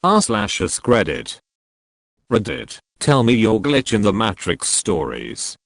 r/AskReddit. Reddit, tell me your glitch in the Matrix stories.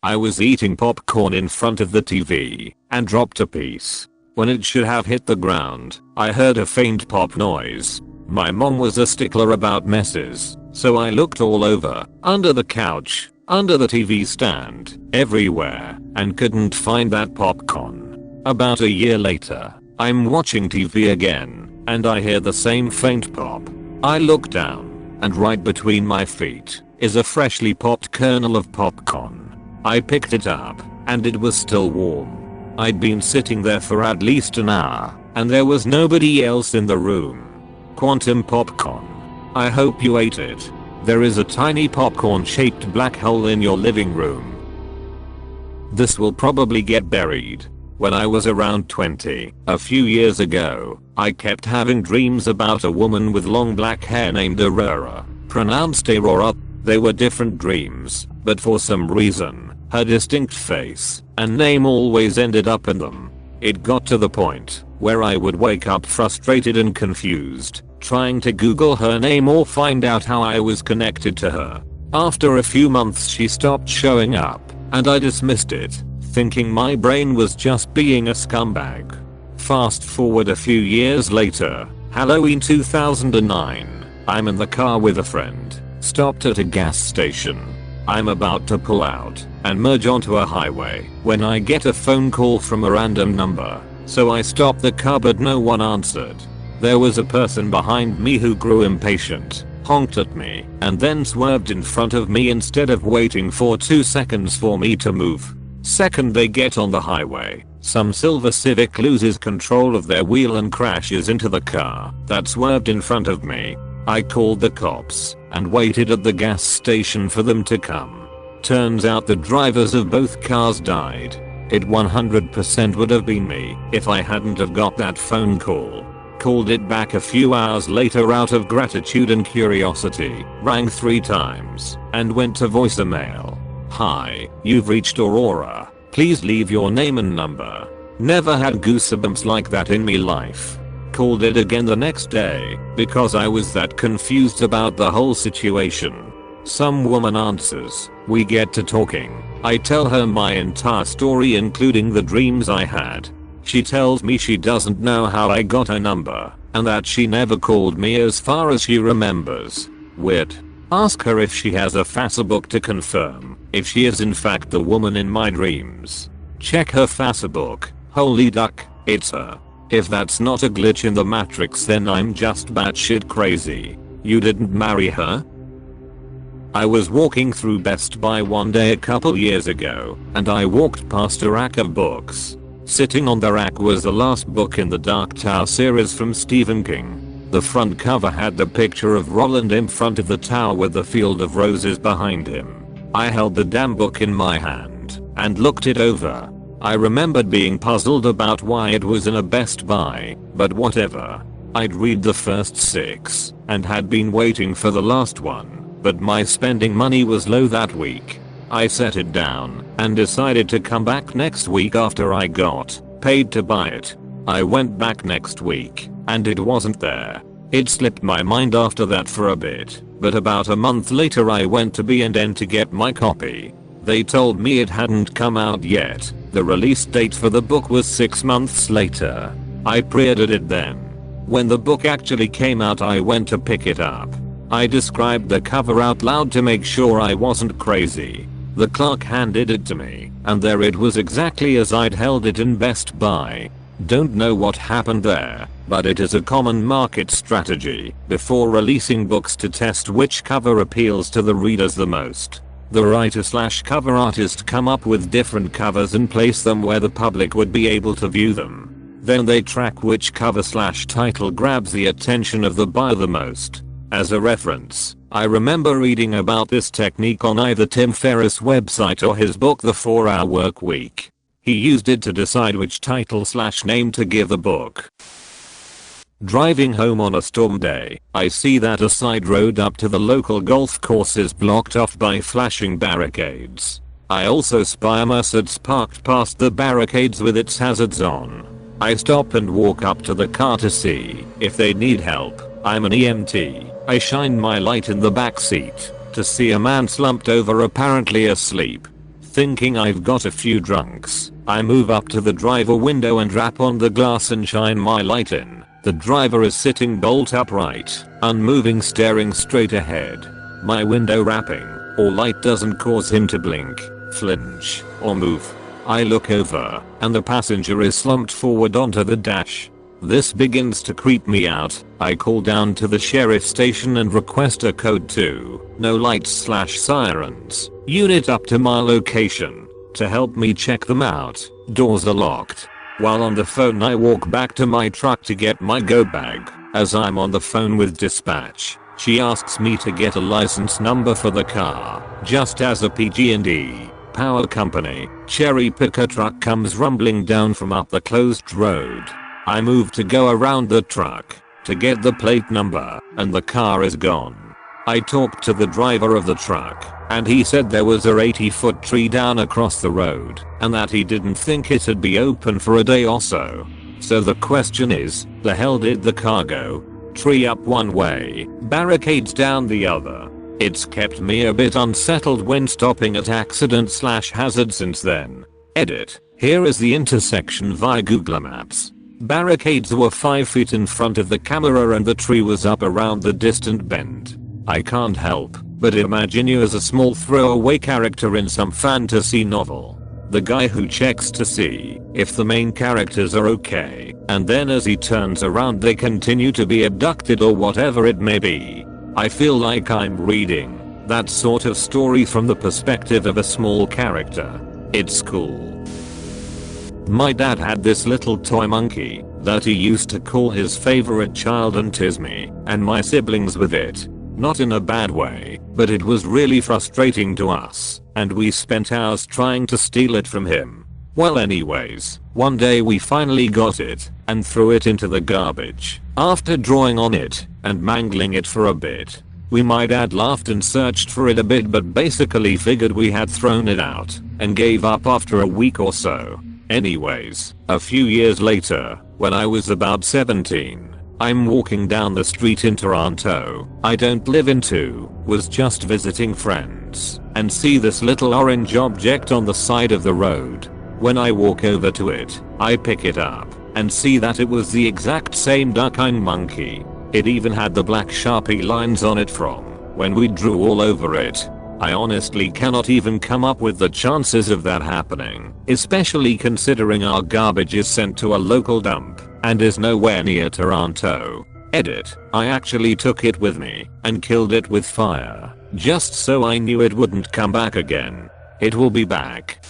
I was eating popcorn in front of the TV and dropped a piece. When it should have hit the ground, I heard a faint pop noise. My mom was a stickler about messes, so I looked all over, under the couch, under the TV stand, everywhere, and couldn't find that popcorn. About a year later, I'm watching TV again, and I hear the same faint pop. I look down, and right between my feet is a freshly popped kernel of popcorn. I picked it up, and it was still warm. I'd been sitting there for at least an hour, and there was nobody else in the room. Quantum popcorn. I hope you ate it. There is a tiny popcorn-shaped black hole in your living room. This will probably get buried. When I was around 20, a few years ago, I kept having dreams about a woman with long black hair named Aurora, pronounced Aurora. They were different dreams, but for some reason, her distinct face and name always ended up in them. It got to the point where I would wake up frustrated and confused, trying to Google her name or find out how I was connected to her. After a few months she stopped showing up, and I dismissed it, thinking my brain was just being a scumbag. Fast forward a few years later, Halloween 2009, I'm in the car with a friend, stopped at a gas station. I'm about to pull out and merge onto a highway when I get a phone call from a random number. So I stopped the car but no one answered. There was a person behind me who grew impatient, honked at me, and then swerved in front of me instead of waiting for 2 seconds for me to move. Second they get on the highway, some silver Civic loses control of their wheel and crashes into the car that swerved in front of me. I called the cops and waited at the gas station for them to come. Turns out the drivers of both cars died. It 100% would have been me if I hadn't have got that phone call. Called it back a few hours later out of gratitude and curiosity, rang 3 times, and went to voicemail. Hi, you've reached Aurora. Please leave your name and number. Never had goosebumps like that in me life. Called it again the next day because I was that confused about the whole situation. Some woman answers, we get to talking. I tell her my entire story including the dreams I had. She tells me she doesn't know how I got her number and that she never called me as far as she remembers. Weird. Ask her if she has a Facebook to confirm if she is in fact the woman in my dreams. Check her Facebook. Holy duck, it's her. If that's not a glitch in the Matrix then I'm just batshit crazy. You didn't marry her? I was walking through Best Buy one day a couple years ago, and I walked past a rack of books. Sitting on the rack was the last book in the Dark Tower series from Stephen King. The front cover had the picture of Roland in front of the tower with the field of roses behind him. I held the damn book in my hand and looked it over. I remembered being puzzled about why it was in a Best Buy, but whatever. I'd read the first 6 and had been waiting for the last one, but my spending money was low that week. I set it down and decided to come back next week after I got paid to buy it. I went back next week and it wasn't there. It slipped my mind after that for a bit, but about a month later I went to B&N to get my copy. They told me it hadn't come out yet. The release date for the book was 6 months later. I pre-ordered it then. When the book actually came out I went to pick it up. I described the cover out loud to make sure I wasn't crazy. The clerk handed it to me, and there it was exactly as I'd held it in Best Buy. Don't know what happened there, but it is a common market strategy before releasing books to test which cover appeals to the readers the most. The writer/cover artist come up with different covers and place them where the public would be able to view them. Then they track which cover/title grabs the attention of the buyer the most. As a reference, I remember reading about this technique on either Tim Ferriss' website or his book The 4-Hour Work Week. He used it to decide which title/name to give the book. Driving home on a storm day, I see that a side road up to the local golf course is blocked off by flashing barricades. I also spy a Mercedes parked past the barricades with its hazards on. I stop and walk up to the car to see if they need help, I'm an EMT. I shine my light in the back seat to see a man slumped over, apparently asleep. Thinking I've got a few drunks, I move up to the driver window and rap on the glass and shine my light in. The driver is sitting bolt upright, unmoving, staring straight ahead. My window rapping or light doesn't cause him to blink, flinch, or move. I look over, and the passenger is slumped forward onto the dash. This begins to creep me out. I call down to the sheriff station and request a code 2, no lights/sirens, unit up to my location to help me check them out. Doors are locked. While on the phone, I walk back to my truck to get my go bag. As I'm on the phone with dispatch, she asks me to get a license number for the car. Just as a PG&E power company cherry picker truck comes rumbling down from up the closed road. I move to go around the truck to get the plate number, and the car is gone. I talked to the driver of the truck, and he said there was a 80-foot tree down across the road, and that he didn't think it'd be open for a day or so. So the question is, the hell did the car go? Tree up one way, barricades down the other. It's kept me a bit unsettled when stopping at accident/hazard since then. Edit. Here is the intersection via Google Maps. Barricades were 5 feet in front of the camera and the tree was up around the distant bend. I can't help but imagine you as a small throwaway character in some fantasy novel. The guy who checks to see if the main characters are okay, and then as he turns around they continue to be abducted or whatever it may be. I feel like I'm reading that sort of story from the perspective of a small character. It's cool. My dad had this little toy monkey that he used to call his favorite child and tease me and my siblings with it. Not in a bad way, but it was really frustrating to us, and we spent hours trying to steal it from him. Well, anyways, one day we finally got it and threw it into the garbage. After drawing on it and mangling it for a bit, my dad laughed and searched for it a bit, but basically figured we had thrown it out and gave up after a week or so. Anyways, a few years later, when I was about 17, I'm walking down the street in Toronto. I don't live in was just visiting friends, and see this little orange object on the side of the road. When I walk over to it, I pick it up and see that it was the exact same duck-eyed monkey. It even had the black Sharpie lines on it from when we drew all over it. I honestly cannot even come up with the chances of that happening, especially considering our garbage is sent to a local dump and is nowhere near Toronto. Edit. I actually took it with me and killed it with fire, just so I knew it wouldn't come back again. It will be back.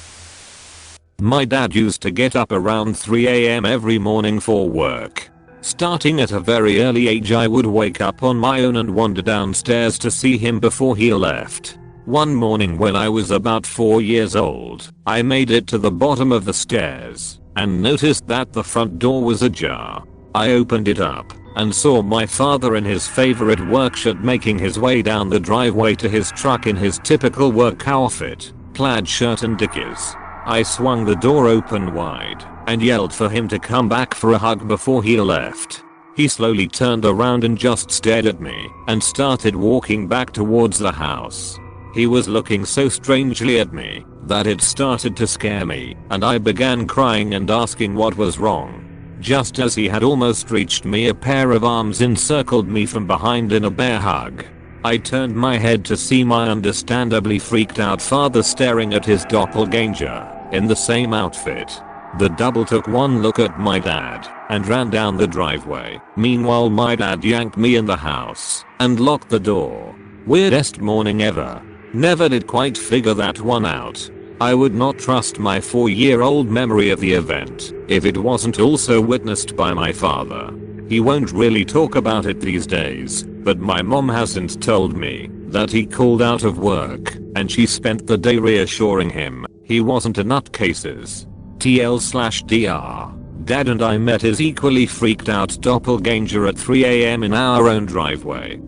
My dad used to get up around 3 AM every morning for work. Starting at a very early age, I would wake up on my own and wander downstairs to see him before he left. One morning when I was about 4 years old, I made it to the bottom of the stairs and noticed that the front door was ajar. I opened it up and saw my father in his favorite work shirt making his way down the driveway to his truck in his typical work outfit, plaid shirt and dickies. I swung the door open wide and yelled for him to come back for a hug before he left. He slowly turned around and just stared at me and started walking back towards the house. He was looking so strangely at me that it started to scare me, and I began crying and asking what was wrong. Just as he had almost reached me, a pair of arms encircled me from behind in a bear hug. I turned my head to see my understandably freaked out father staring at his doppelganger in the same outfit. The double took one look at my dad and ran down the driveway. Meanwhile, my dad yanked me in the house and locked the door. Weirdest morning ever. Never did quite figure that one out. I would not trust my 4-year-old memory of the event if it wasn't also witnessed by my father. He won't really talk about it these days, but my mom has since told me that he called out of work and she spent the day reassuring him he wasn't a nutcases. TL/DR. Dad and I met his equally freaked out doppelganger at 3 AM in our own driveway.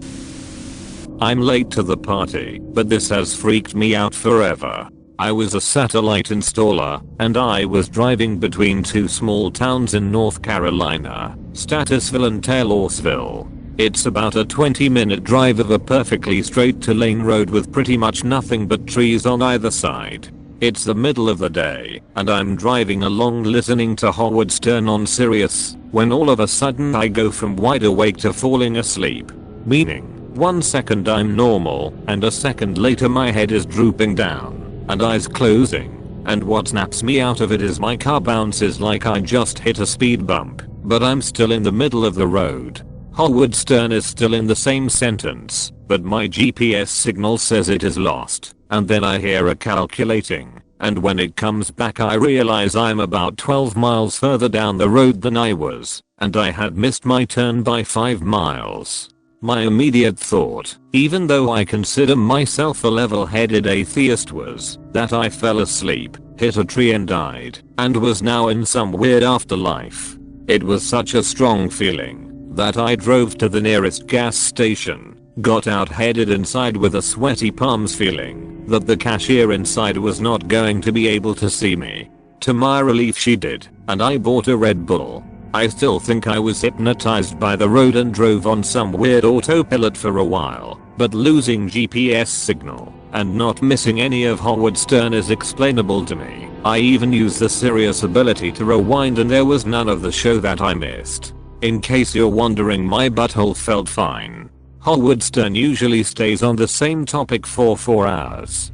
I'm late to the party, but this has freaked me out forever. I was a satellite installer, and I was driving between two small towns in North Carolina, Statusville and Taylorsville. It's about a 20-minute drive of a perfectly straight 2-lane road with pretty much nothing but trees on either side. It's the middle of the day, and I'm driving along listening to Howard Stern on Sirius, when all of a sudden I go from wide awake to falling asleep. Meaning, 1 second I'm normal, and a second later my head is drooping down, and eyes closing. And what snaps me out of it is my car bounces like I just hit a speed bump, but I'm still in the middle of the road. Howard Stern is still in the same sentence, but my GPS signal says it is lost, and then I hear a calculating, and when it comes back I realize I'm about 12 miles further down the road than I was, and I had missed my turn by 5 miles. My immediate thought, even though I consider myself a level-headed atheist, was that I fell asleep, hit a tree and died, and was now in some weird afterlife. It was such a strong feeling that I drove to the nearest gas station, got out, headed inside with a sweaty palms feeling that the cashier inside was not going to be able to see me. To my relief she did, and I bought a Red Bull. I still think I was hypnotized by the road and drove on some weird autopilot for a while, but losing GPS signal and not missing any of Howard Stern is explainable to me. I even used the Sirius ability to rewind and there was none of the show that I missed. In case you're wondering, my butthole felt fine. Howard Stern usually stays on the same topic for 4 hours.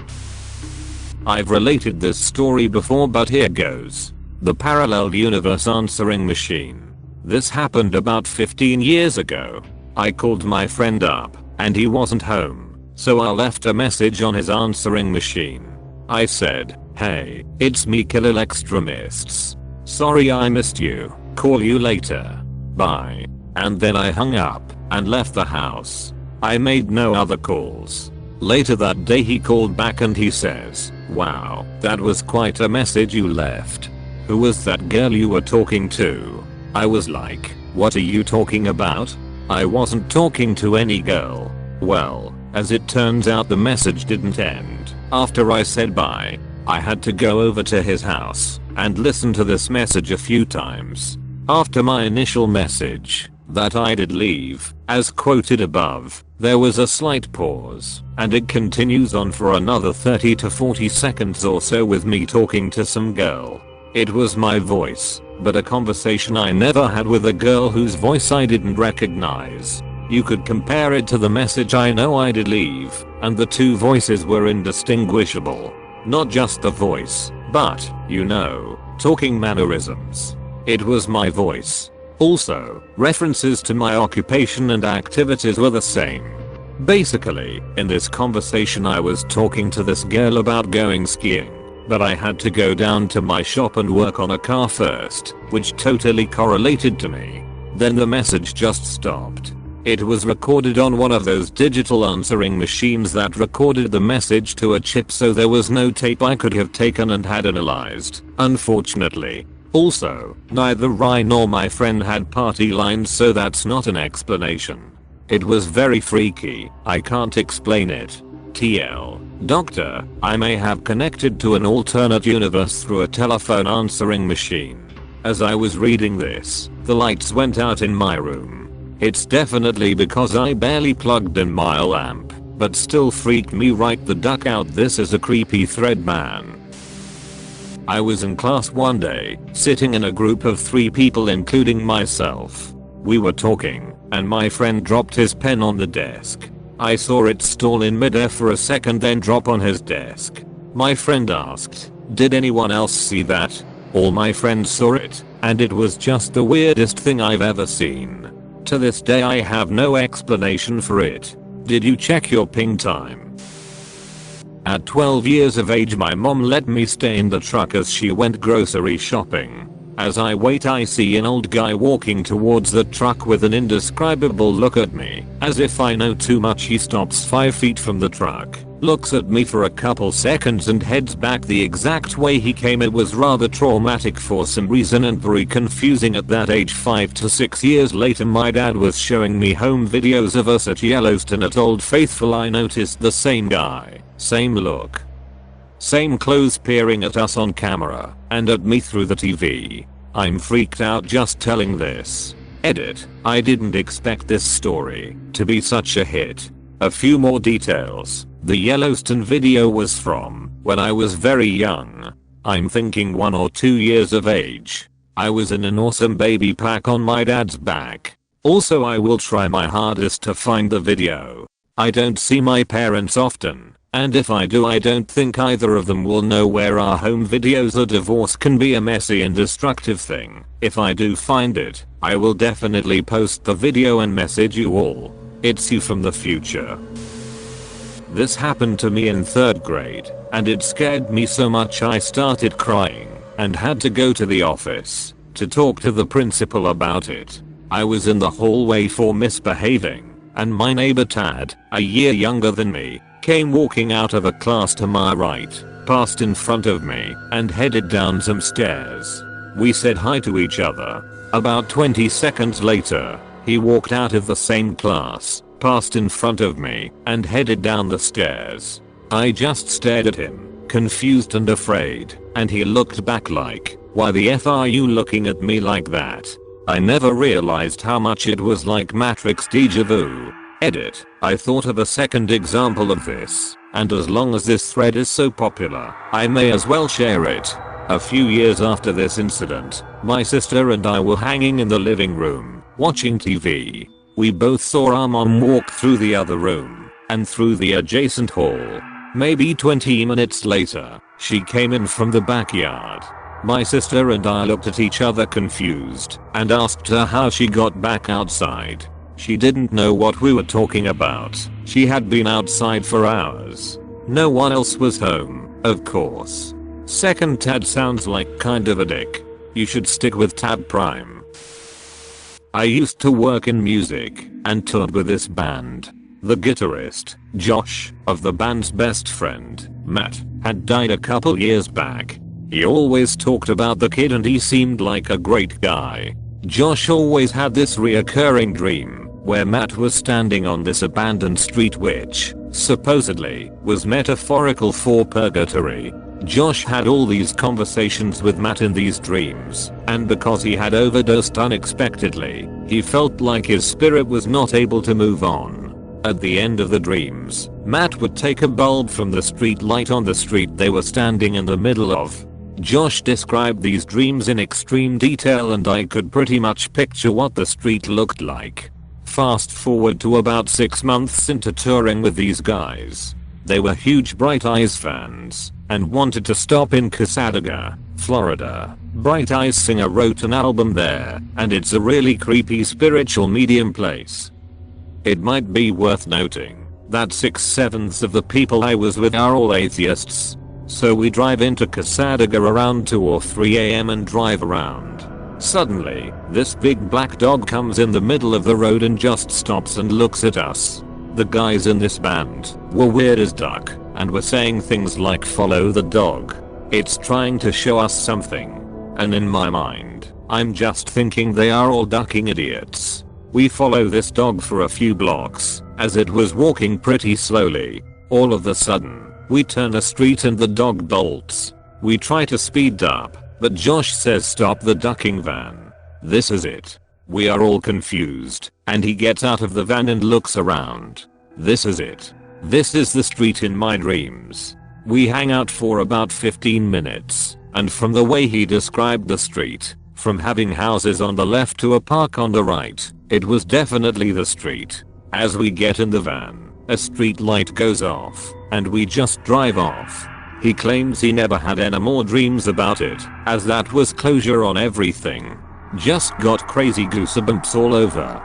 I've related this story before, but here goes. The parallel universe answering machine. This happened about 15 years ago. I called my friend up, and he wasn't home, so I left a message on his answering machine. I said, "Hey, it's me, Killer Extremists. Sorry I missed you. Call you later. Bye." And then I hung up and left the house. I made no other calls. Later that day he called back and he says, "Wow, that was quite a message you left. Who was that girl you were talking to?" I was like, "What are you talking about? I wasn't talking to any girl." Well, as it turns out, the message didn't end after I said bye. I had to go over to his house and listen to this message a few times. After my initial message that I did leave, as quoted above, there was a slight pause, and it continues on for another 30 to 40 seconds or so with me talking to some girl. It was my voice, but a conversation I never had with a girl whose voice I didn't recognize. You could compare it to the message "I know I did leave," and the two voices were indistinguishable. Not just the voice, but, you know, talking mannerisms. It was my voice. Also, references to my occupation and activities were the same. Basically, in this conversation I was talking to this girl about going skiing, but I had to go down to my shop and work on a car first, which totally correlated to me. Then the message just stopped. It was recorded on one of those digital answering machines that recorded the message to a chip, so there was no tape I could have taken and had analyzed, unfortunately. Also, neither I nor my friend had party lines, so that's not an explanation. It was very freaky. I can't explain it. TL. Doctor, I may have connected to an alternate universe through a telephone answering machine. As I was reading this, the lights went out in my room. It's definitely because I barely plugged in my lamp, but still freaked me right the duck out. This is a creepy thread, man. I was in class one day, sitting in a group of 3 people including myself. We were talking, and my friend dropped his pen on the desk. I saw it stall in midair for a second, then drop on his desk. My friend asked, "Did anyone else see that?" All my friends saw it, and it was just the weirdest thing I've ever seen. To this day I have no explanation for it. Did you check your ping time? At 12 years of age, my mom let me stay in the truck as she went grocery shopping. As I wait, I see an old guy walking towards the truck with an indescribable look at me. As if I know too much, he stops 5 feet from the truck, looks at me for a couple seconds and heads back the exact way he came. It was rather traumatic for some reason and very confusing at that age. 5 to 6 years later, my dad was showing me home videos of us at Yellowstone at Old Faithful. I noticed the same guy, same look, same clothes, peering at us on camera and at me through the TV. I'm freaked out just telling this. Edit. I didn't expect this story to be such a hit. A few more details. The Yellowstone video was from when I was very young. I'm thinking 1 or 2 years of age. I was in an awesome baby pack on my dad's back. Also, I will try my hardest to find the video. I don't see my parents often, and if I do, I don't think either of them will know where our home videos are. Divorce can be a messy and destructive thing. If I do find it, I will definitely post the video and message you all. It's you from the future. This happened to me in 3rd grade, and it scared me so much I started crying and had to go to the office to talk to the principal about it. I was in the hallway for misbehaving, and my neighbor Tad, a year younger than me, came walking out of a class to my right, passed in front of me, and headed down some stairs. We said hi to each other. About 20 seconds later, he walked out of the same class, passed in front of me, and headed down the stairs. I just stared at him, confused and afraid, and he looked back like, "Why the F are you looking at me like that?" I never realized how much it was like Matrix deja vu. Edit. I thought of a second example of this, and as long as this thread is so popular, I may as well share it. A few years after this incident, my sister and I were hanging in the living room, watching TV. We both saw our mom walk through the other room, and through the adjacent hall. Maybe 20 minutes later, she came in from the backyard. My sister and I looked at each other confused, and asked her how she got back outside. She didn't know what we were talking about. She had been outside for hours. No one else was home, of course. Second, Tad sounds like kind of a dick. You should stick with Tab Prime. I used to work in music and toured with this band. The guitarist, Josh, of the band's best friend, Matt, had died a couple years back. He always talked about the kid and he seemed like a great guy. Josh always had this reoccurring dream where Matt was standing on this abandoned street which, supposedly, was metaphorical for purgatory. Josh had all these conversations with Matt in these dreams, and because he had overdosed unexpectedly, he felt like his spirit was not able to move on. At the end of the dreams, Matt would take a bulb from the street light on the street they were standing in the middle of. Josh described these dreams in extreme detail and I could pretty much picture what the street looked like. Fast forward to about 6 months into touring with these guys. They were huge Bright Eyes fans and wanted to stop in Cassadaga, Florida. Bright Eyes singer wrote an album there, and it's a really creepy spiritual medium place. It might be worth noting that 6/7 of the people I was with are all atheists. So we drive into Cassadaga around 2 or 3 AM and drive around. Suddenly, this big black dog comes in the middle of the road and just stops and looks at us. The guys in this band were weird as duck and were saying things like follow the dog. It's trying to show us something. And in my mind, I'm just thinking they are all ducking idiots. We follow this dog for a few blocks as it was walking pretty slowly. All of a sudden, we turn a street and the dog bolts. We try to speed up, but Josh says stop the ducking van. This is it. We are all confused, and he gets out of the van and looks around. This is it. This is the street in my dreams. We hang out for about 15 minutes, and from the way he described the street, from having houses on the left to a park on the right, it was definitely the street. As we get in the van, a street light goes off, and we just drive off. He claims he never had any more dreams about it, as that was closure on everything. Just got crazy goosebumps all over.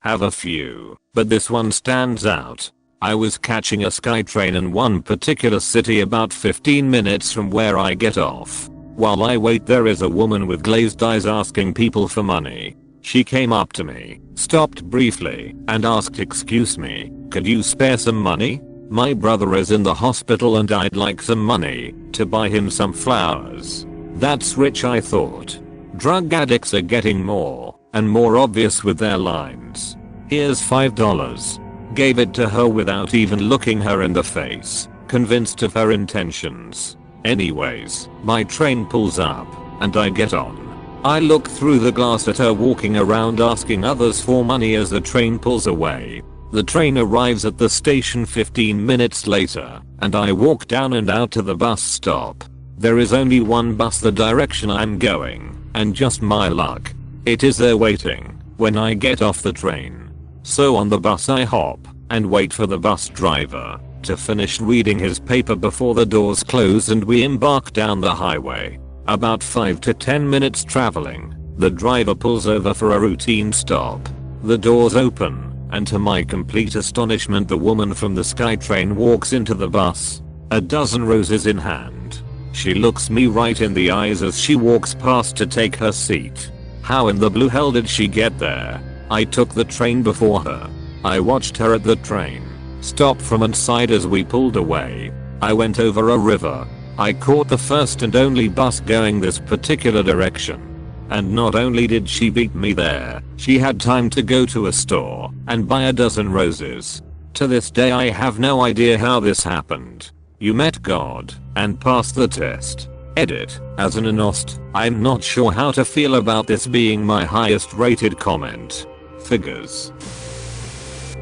Have a few, but this one stands out. I was catching a SkyTrain in one particular city about 15 minutes from where I get off. While I wait, there is a woman with glazed eyes asking people for money. She came up to me, stopped briefly, and asked, "Excuse me, could you spare some money? My brother is in the hospital and I'd like some money to buy him some flowers." That's rich, I thought. Drug addicts are getting more and more obvious with their lines. Here's $5. Gave it to her without even looking her in the face, convinced of her intentions. Anyways, my train pulls up and I get on. I look through the glass at her walking around asking others for money as the train pulls away. The train arrives at the station 15 minutes later, and I walk down and out to the bus stop. There is only one bus the direction I'm going, and just my luck, it is there waiting when I get off the train. So on the bus I hop and wait for the bus driver to finish reading his paper before the doors close and we embark down the highway. About 5 to 10 minutes traveling, the driver pulls over for a routine stop. The doors open, and to my complete astonishment the woman from the SkyTrain walks into the bus, a dozen roses in hand. She looks me right in the eyes as she walks past to take her seat. How in the blue hell did she get there? I took the train before her. I watched her at the train stop from inside as we pulled away. I went over a river. I caught the first and only bus going this particular direction. And not only did she beat me there, she had time to go to a store and buy a dozen roses. To this day I have no idea how this happened. You met God and passed the test. Edit. As an anost, I'm not sure how to feel about this being my highest rated comment. Figures.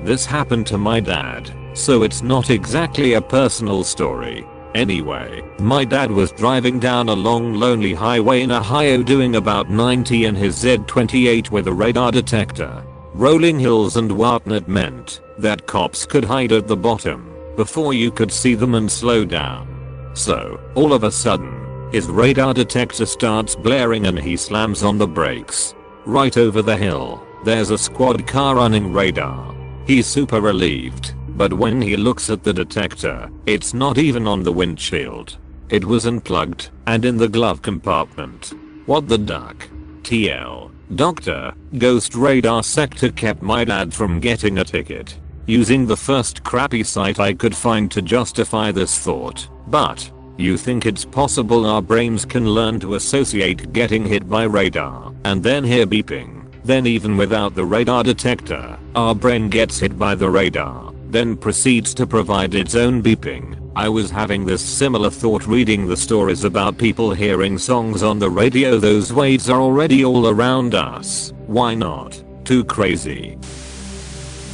This happened to my dad, so it's not exactly a personal story. Anyway, my dad was driving down a long lonely highway in Ohio doing about 90 in his Z28 with a radar detector. Rolling hills and whatnot meant that cops could hide at the bottom before you could see them and slow down. So, all of a sudden, his radar detector starts blaring and he slams on the brakes. Right over the hill, there's a squad car running radar. He's super relieved. But when he looks at the detector, it's not even on the windshield. It was unplugged and in the glove compartment. What the duck? TL. Doctor, Ghost Radar Sector kept my dad from getting a ticket. Using the first crappy site I could find to justify this thought. But, you think it's possible our brains can learn to associate getting hit by radar and then hear beeping? Then even without the radar detector, our brain gets hit by the radar, then proceeds to provide its own beeping. I was having this similar thought reading the stories about people hearing songs on the radio. Those waves are already all around us. Why not? Too crazy.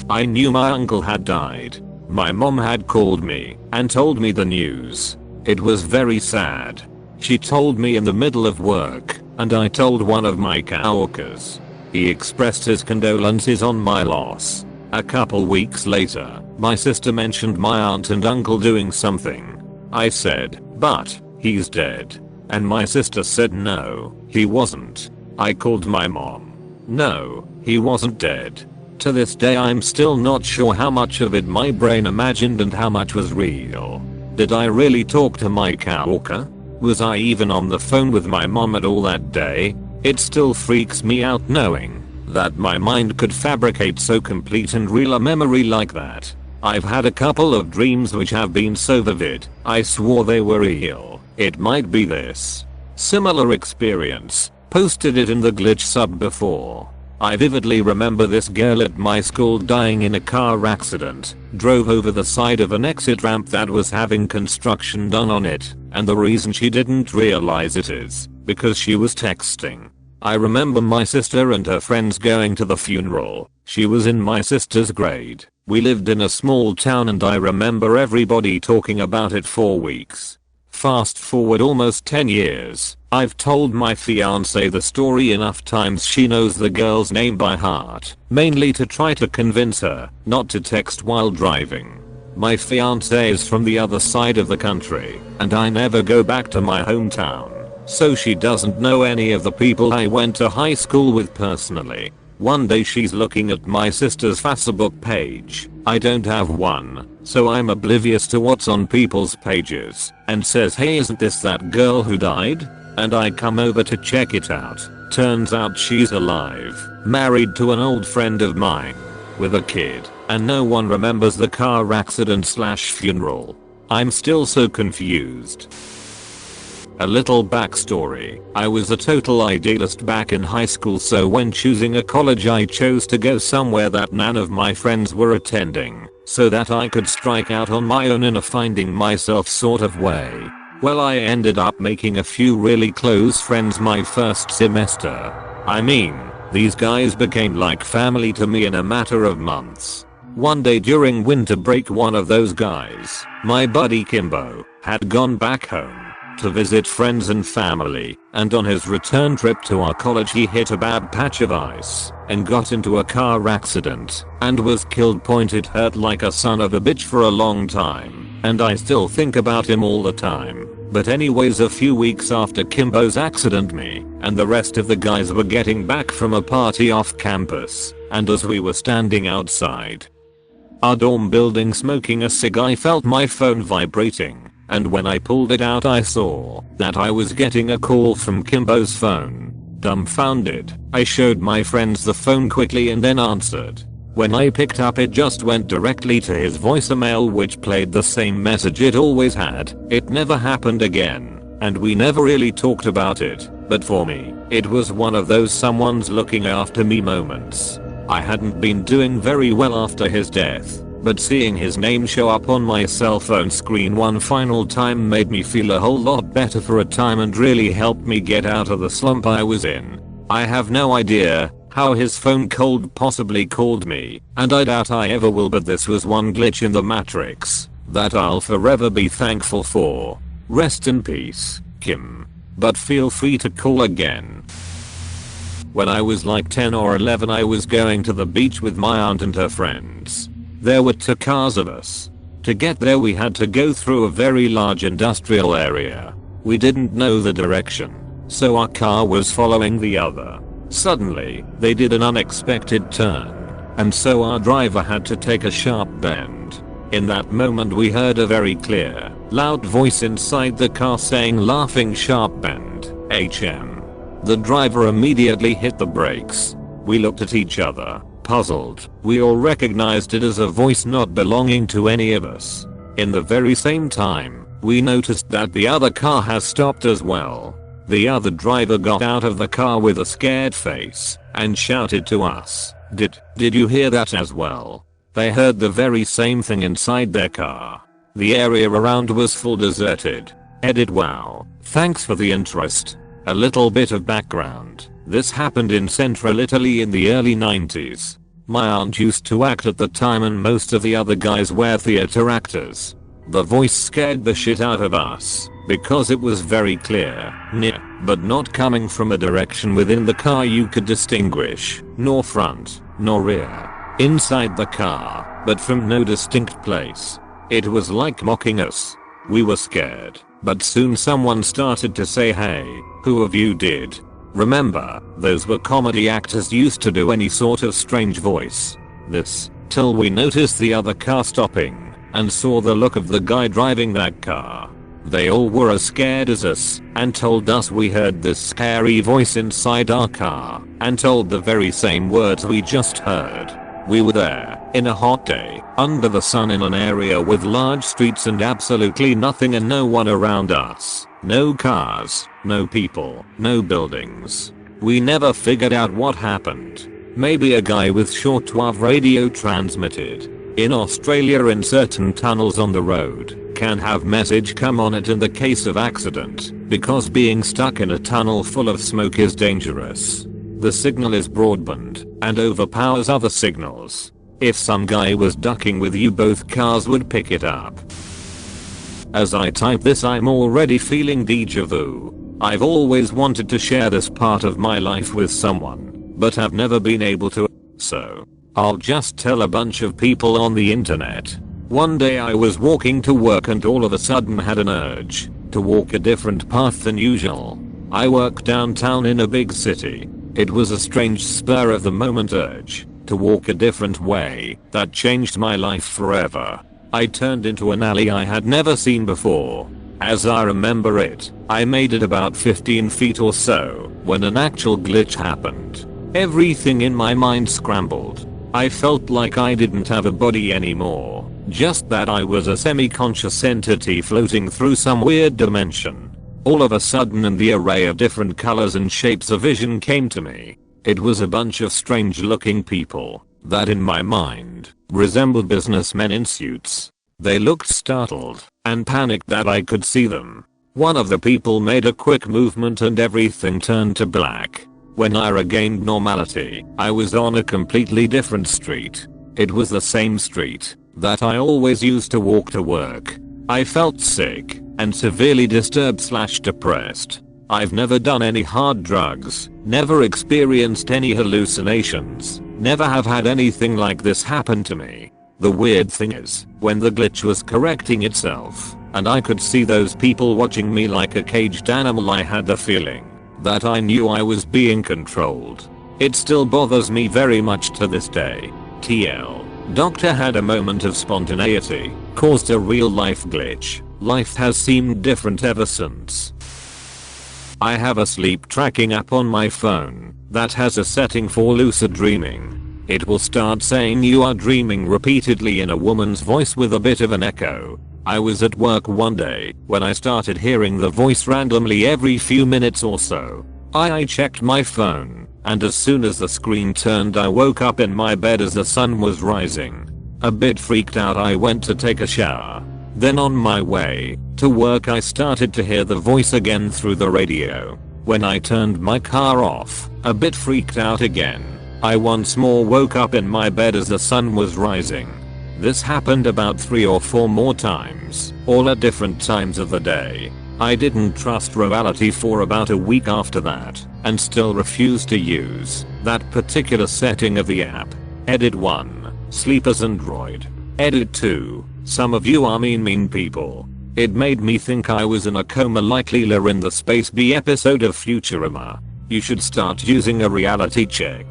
I knew my uncle had died. My mom had called me and told me the news. It was very sad. She told me in the middle of work, and I told one of my coworkers. He expressed his condolences on my loss. A couple weeks later, my sister mentioned my aunt and uncle doing something. I said, but he's dead. And my sister said no, he wasn't. I called my mom. No, he wasn't dead. To this day I'm still not sure how much of it my brain imagined and how much was real. Did I really talk to my coworker? Was I even on the phone with my mom at all that day? It still freaks me out knowing that my mind could fabricate so complete and real a memory like that. I've had a couple of dreams which have been so vivid, I swore they were real. It might be this. Similar experience. Posted it in the glitch sub before. I vividly remember this girl at my school dying in a car accident. Drove over the side of an exit ramp that was having construction done on it, and the reason she didn't realize it is because she was texting. I remember my sister and her friends going to the funeral. She was in my sister's grade. We lived in a small town and I remember everybody talking about it for weeks. Fast forward almost 10 years. I've told my fiance the story enough times she knows the girl's name by heart, mainly to try to convince her not to text while driving. My fiance is from the other side of the country, and I never go back to my hometown. So she doesn't know any of the people I went to high school with personally. One day she's looking at my sister's Facebook page. I don't have one, so I'm oblivious to what's on people's pages, and says, hey, isn't this that girl who died? And I come over to check it out. Turns out she's alive, married to an old friend of mine, with a kid, and no one remembers the car accident / funeral. I'm still so confused. A little backstory. I was a total idealist back in high school, so when choosing a college I chose to go somewhere that none of my friends were attending, so that I could strike out on my own in a finding myself sort of way. Well, I ended up making a few really close friends my first semester. I mean, these guys became like family to me in a matter of months. One day during winter break, one of those guys, my buddy Kimbo, had gone back home to visit friends and family, and on his return trip to our college he hit a bad patch of ice and got into a car accident and was killed. Pointed hurt like a son of a bitch for a long time, and I still think about him all the time. But anyways, a few weeks after Kimbo's accident, me and the rest of the guys were getting back from a party off campus, and as we were standing outside our dorm building smoking a cig, I felt my phone vibrating, and when I pulled it out I saw that I was getting a call from Kimbo's phone. Dumbfounded, I showed my friends the phone quickly and then answered. When I picked up, it just went directly to his voicemail, which played the same message it always had. It never happened again, and we never really talked about it, but for me, it was one of those someone's looking after me moments. I hadn't been doing very well after his death, but seeing his name show up on my cell phone screen one final time made me feel a whole lot better for a time and really helped me get out of the slump I was in. I have no idea how his phone cold possibly called me, and I doubt I ever will, but this was one glitch in the Matrix that I'll forever be thankful for. Rest in peace, Kim. But feel free to call again. When I was like 10 or 11, I was going to the beach with my aunt and her friends. There were 2 cars of us. To get there we had to go through a very large industrial area. We didn't know the direction, so our car was following the other. Suddenly, they did an unexpected turn, and so our driver had to take a sharp bend. In that moment we heard a very clear, loud voice inside the car saying, "Laughing sharp bend, HM." The driver immediately hit the brakes. We looked at each other, puzzled. We all recognized it as a voice not belonging to any of us. In the very same time, we noticed that the other car has stopped as well. The other driver got out of the car with a scared face and shouted to us, Did you hear that as well?" They heard the very same thing inside their car. The area around was full deserted. Edit. Wow, thanks for the interest. A little bit of background. This happened in central Italy in the early 90s. My aunt used to act at the time, and most of the other guys were theater actors. The voice scared the shit out of us because it was very clear, near, but not coming from a direction within the car you could distinguish, nor front, nor rear, inside the car, but from no distinct place. It was like mocking us. We were scared, but soon someone started to say, "Hey, who of you did?" Remember, those were comedy actors used to do any sort of strange voice. This, till we noticed the other car stopping and saw the look of the guy driving that car. They all were as scared as us and told us we heard this scary voice inside our car and told the very same words we just heard. We were there, in a hot day, under the sun, in an area with large streets and absolutely nothing and no one around us. No cars, no people, no buildings. We never figured out what happened. Maybe a guy with shortwave radio transmitted. In Australia, in certain tunnels on the road, can have message come on it in the case of accident, because being stuck in a tunnel full of smoke is dangerous. The signal is broadband and overpowers other signals. If some guy was ducking with you, both cars would pick it up. As I type this, I'm already feeling deja vu. I've always wanted to share this part of my life with someone, but have never been able to, so I'll just tell a bunch of people on the internet. One day I was walking to work and all of a sudden had an urge to walk a different path than usual. I work downtown in a big city. It was a strange spur of the moment urge to walk a different way that changed my life forever. I turned into an alley I had never seen before. As I remember it, I made it about 15 feet or so when an actual glitch happened. Everything in my mind scrambled. I felt like I didn't have a body anymore, just that I was a semi-conscious entity floating through some weird dimension. All of a sudden, in the array of different colors and shapes, a vision came to me. It was a bunch of strange looking people that in my mind resembled businessmen in suits. They looked startled and panicked that I could see them. One of the people made a quick movement and everything turned to black. When I regained normality, I was on a completely different street. It was the same street that I always used to walk to work. I felt sick and severely disturbed/depressed. I've never done any hard drugs, never experienced any hallucinations, never have had anything like this happen to me. The weird thing is, when the glitch was correcting itself, and I could see those people watching me like a caged animal, I had the feeling that I knew I was being controlled. It still bothers me very much to this day. TL. Doctor had a moment of spontaneity, caused a real life glitch. Life has seemed different ever since. I have a sleep tracking app on my phone that has a setting for lucid dreaming. It will start saying you are dreaming repeatedly in a woman's voice with a bit of an echo. I was at work one day when I started hearing the voice randomly every few minutes or so. I checked my phone, and as soon as the screen turned I woke up in my bed as the sun was rising. A bit freaked out, I went to take a shower. Then on my way to work I started to hear the voice again through the radio. When I turned my car off, a bit freaked out again, I once more woke up in my bed as the sun was rising. This happened about 3 or 4 more times, all at different times of the day. I didn't trust reality for about a week after that, and still refused to use that particular setting of the app. Edit 1. Sleepers Android. Edit 2. Some of you are mean people. It made me think I was in a coma like Leela in the Space B episode of Futurama. You should start using a reality check.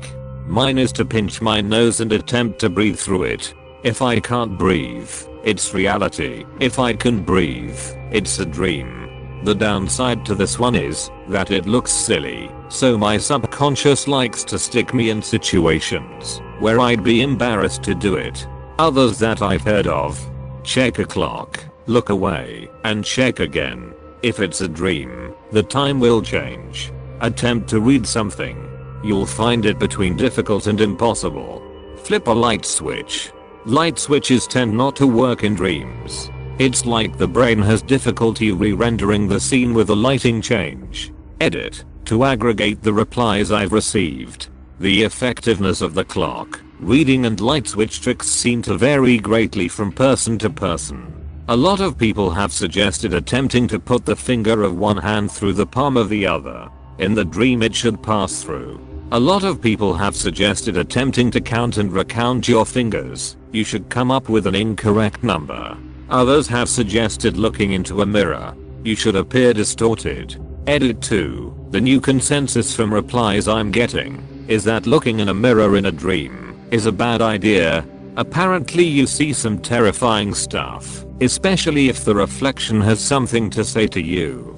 Mine is to pinch my nose and attempt to breathe through it. If I can't breathe, it's reality. If I can breathe, it's a dream. The downside to this one is that it looks silly, so my subconscious likes to stick me in situations where I'd be embarrassed to do it. Others that I've heard of: check a clock, look away, and check again. If it's a dream, the time will change. Attempt to read something. You'll find it between difficult and impossible. Flip a light switch. Light switches tend not to work in dreams. It's like the brain has difficulty re-rendering the scene with a lighting change. Edit. To aggregate the replies I've received. The effectiveness of the clock, reading and light switch tricks seem to vary greatly from person to person. A lot of people have suggested attempting to put the finger of one hand through the palm of the other. In the dream it should pass through. A lot of people have suggested attempting to count and recount your fingers. You should come up with an incorrect number. Others have suggested looking into a mirror. You should appear distorted. Edit 2. The new consensus from replies I'm getting is that looking in a mirror in a dream is a bad idea. Apparently you see some terrifying stuff, especially if the reflection has something to say to you.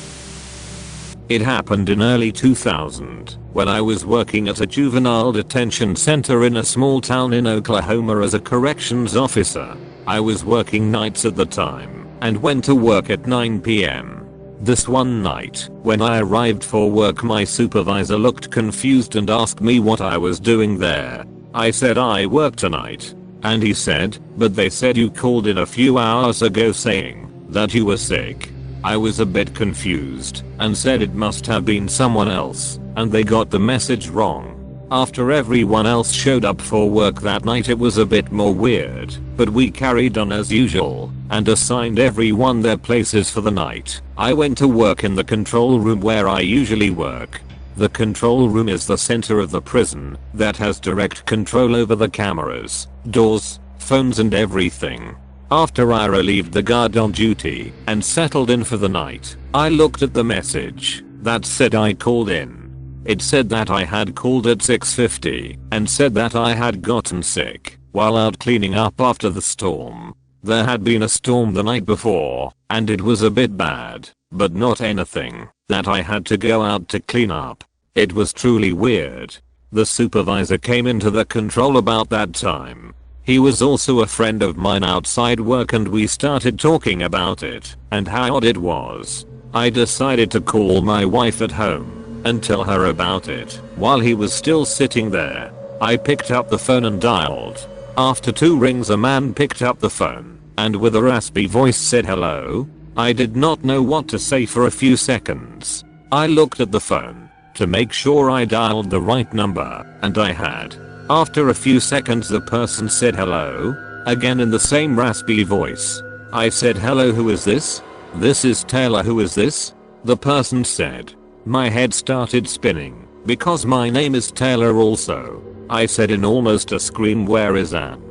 It happened in early 2000 when I was working at a juvenile detention center in a small town in Oklahoma as a corrections officer. I was working nights at the time and went to work at 9 p.m. This one night, when I arrived for work, my supervisor looked confused and asked me what I was doing there. I said I work tonight. And he said, but they said you called in a few hours ago saying that you were sick. I was a bit confused and said it must have been someone else and they got the message wrong. After everyone else showed up for work that night it was a bit more weird, but we carried on as usual and assigned everyone their places for the night. I went to work in the control room where I usually work. The control room is the center of the prison that has direct control over the cameras, doors, phones and everything. After I relieved the guard on duty and settled in for the night, I looked at the message that said I called in. It said that I had called at 6:50 and said that I had gotten sick while out cleaning up after the storm. There had been a storm the night before and it was a bit bad, but not anything that I had to go out to clean up. It was truly weird. The supervisor came into the control about that time. He was also a friend of mine outside work and we started talking about it and how odd it was. I decided to call my wife at home and tell her about it while he was still sitting there. I picked up the phone and dialed. After 2 rings a man picked up the phone and with a raspy voice said hello. I did not know what to say for a few seconds. I looked at the phone to make sure I dialed the right number, and I had. After a few seconds the person said hello, again in the same raspy voice. I said hello, who is this? This is Taylor, who is this? The person said. My head started spinning, because my name is Taylor also. I said in almost a scream, where is Anne?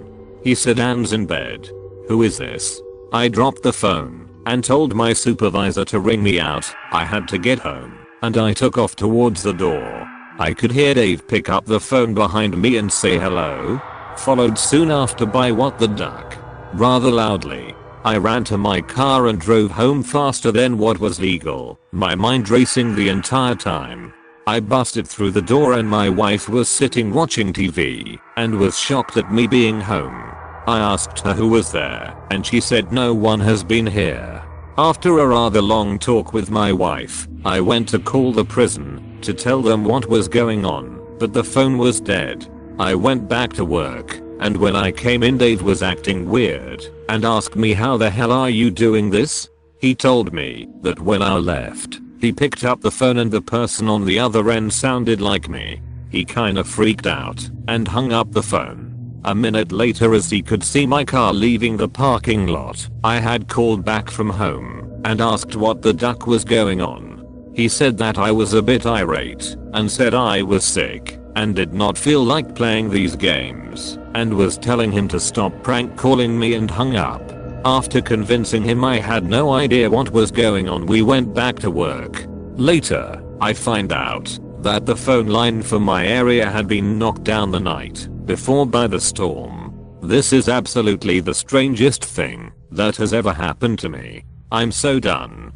He said Anne's in bed. Who is this? I dropped the phone and told my supervisor to ring me out. I had to get home, and I took off towards the door. I could hear Dave pick up the phone behind me and say hello, followed soon after by what the duck, rather loudly. I ran to my car and drove home faster than what was legal, my mind racing the entire time. I busted through the door and my wife was sitting watching TV and was shocked at me being home. I asked her who was there and she said no one has been here. After a rather long talk with my wife, I went to call the prison to tell them what was going on, but the phone was dead. I went back to work, and when I came in Dave was acting weird and asked me, how the hell are you doing this? He told me that when I left, he picked up the phone and the person on the other end sounded like me. He kinda freaked out and hung up the phone. A minute later, as he could see my car leaving the parking lot, I had called back from home and asked what the duck was going on. He said that I was a bit irate and said I was sick and did not feel like playing these games and was telling him to stop prank calling me, and hung up. After convincing him I had no idea what was going on, we went back to work. Later, I find out that the phone line for my area had been knocked down the night before by the storm. This is absolutely the strangest thing that has ever happened to me. I'm so done.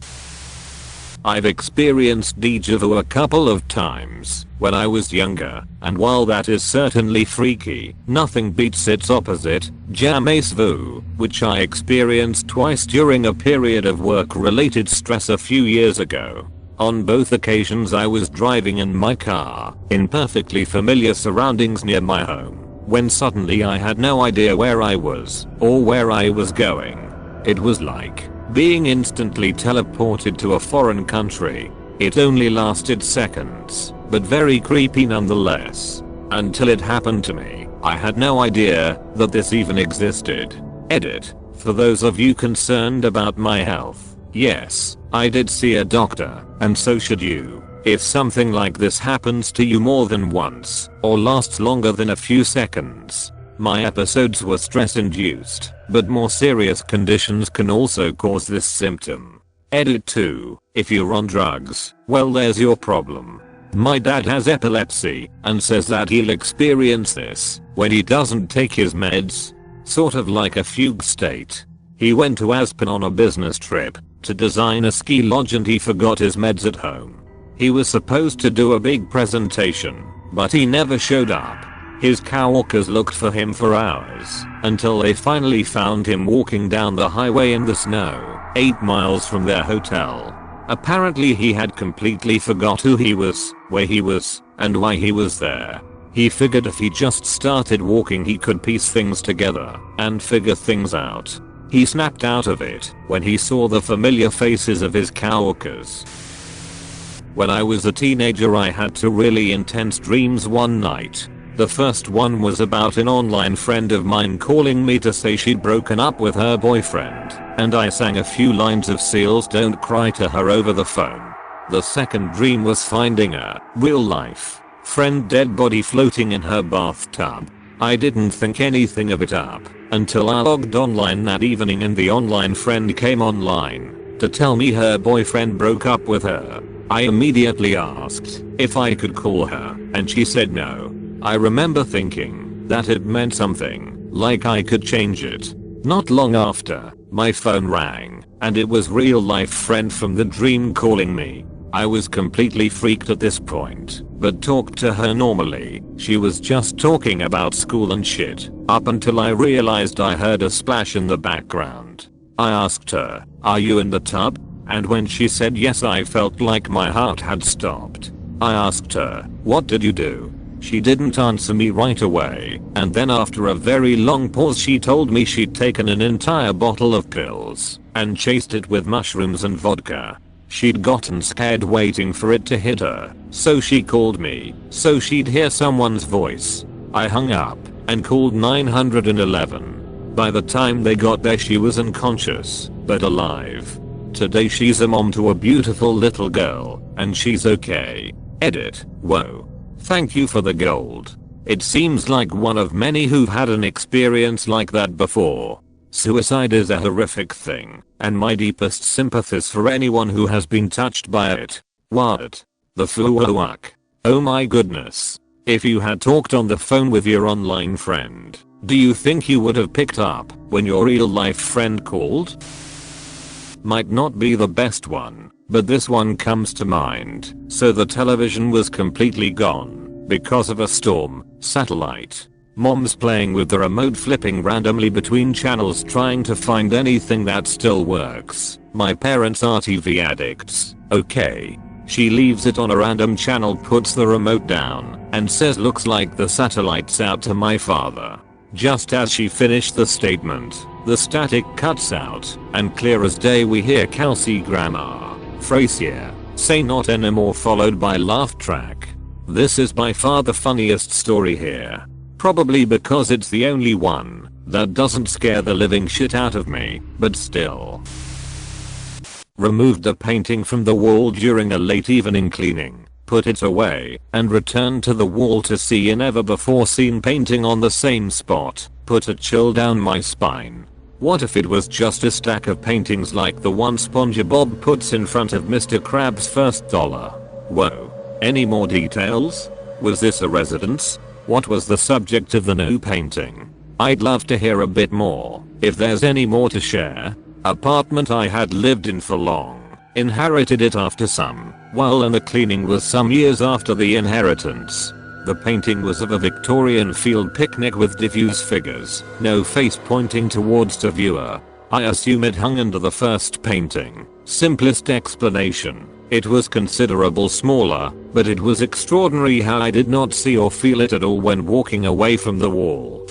I've experienced déjà vu a couple of times when I was younger, and while that is certainly freaky, nothing beats its opposite, jamais vu, which I experienced twice during a period of work-related stress a few years ago. On both occasions I was driving in my car, in perfectly familiar surroundings near my home, when suddenly I had no idea where I was, or where I was going. It was like being instantly teleported to a foreign country. It only lasted seconds, but very creepy nonetheless. Until it happened to me, I had no idea that this even existed. Edit. For those of you concerned about my health, yes, I did see a doctor, and so should you. If something like this happens to you more than once, or lasts longer than a few seconds, my episodes were stress induced, but more serious conditions can also cause this symptom. Edit 2. If you're on drugs, well, there's your problem. My dad has epilepsy and says that he'll experience this when he doesn't take his meds. Sort of like a fugue state. He went to Aspen on a business trip to design a ski lodge and he forgot his meds at home. He was supposed to do a big presentation, but he never showed up. His coworkers looked for him for hours until they finally found him walking down the highway in the snow, 8 miles from their hotel. Apparently he had completely forgot who he was, where he was, and why he was there. He figured if he just started walking he could piece things together and figure things out. He snapped out of it when he saw the familiar faces of his coworkers. When I was a teenager I had two really intense dreams one night. The first one was about an online friend of mine calling me to say she'd broken up with her boyfriend, and I sang a few lines of Seal's Don't Cry to her over the phone. The second dream was finding a real-life friend dead body floating in her bathtub. I didn't think anything of it up until I logged online that evening and the online friend came online to tell me her boyfriend broke up with her. I immediately asked if I could call her, and she said no. I remember thinking that it meant something, like I could change it. Not long after, my phone rang, and it was real life friend from the dream calling me. I was completely freaked at this point, but talked to her normally. She was just talking about school and shit, up until I realized I heard a splash in the background. I asked her, "Are you in the tub?" And when she said yes I felt like my heart had stopped. I asked her, "What did you do?" She didn't answer me right away, and then after a very long pause she told me she'd taken an entire bottle of pills and chased it with mushrooms and vodka. She'd gotten scared waiting for it to hit her, so she called me so she'd hear someone's voice. I hung up and called 911. By the time they got there she was unconscious, but alive. Today she's a mom to a beautiful little girl, and she's okay. Edit. Whoa. Thank you for the gold. It seems like one of many who've had an experience like that before. Suicide is a horrific thing, and my deepest sympathies for anyone who has been touched by it. What the fuck? Oh my goodness. If you had talked on the phone with your online friend, do you think you would have picked up when your real life friend called? Might not be the best one, but this one comes to mind. So the television was completely gone because of a storm. Satellite. Mom's playing with the remote, flipping randomly between channels trying to find anything that still works. My parents are TV addicts. Okay. She leaves it on a random channel, puts the remote down, and says looks like the satellite's out to my father. Just as she finished the statement, the static cuts out, and clear as day we hear Kelsey Grammer, Frasier, say not anymore, followed by laugh track. This is by far the funniest story here. Probably because it's the only one that doesn't scare the living shit out of me, but still. Removed a painting from the wall during a late evening cleaning, put it away, and returned to the wall to see a never before seen painting on the same spot. Put a chill down my spine. What if it was just a stack of paintings like the one SpongeBob puts in front of Mr. Krabs' first dollar? Whoa. Any more details? Was this a residence? What was the subject of the new painting? I'd love to hear a bit more, if there's any more to share. Apartment I had lived in for long. Inherited it after some while, and the cleaning was some years after the inheritance. The painting was of a Victorian field picnic with diffuse figures, no face pointing towards the viewer. I assume it hung under the first painting. Simplest explanation. It was considerable smaller, but it was extraordinary how I did not see or feel it at all when walking away from the wall.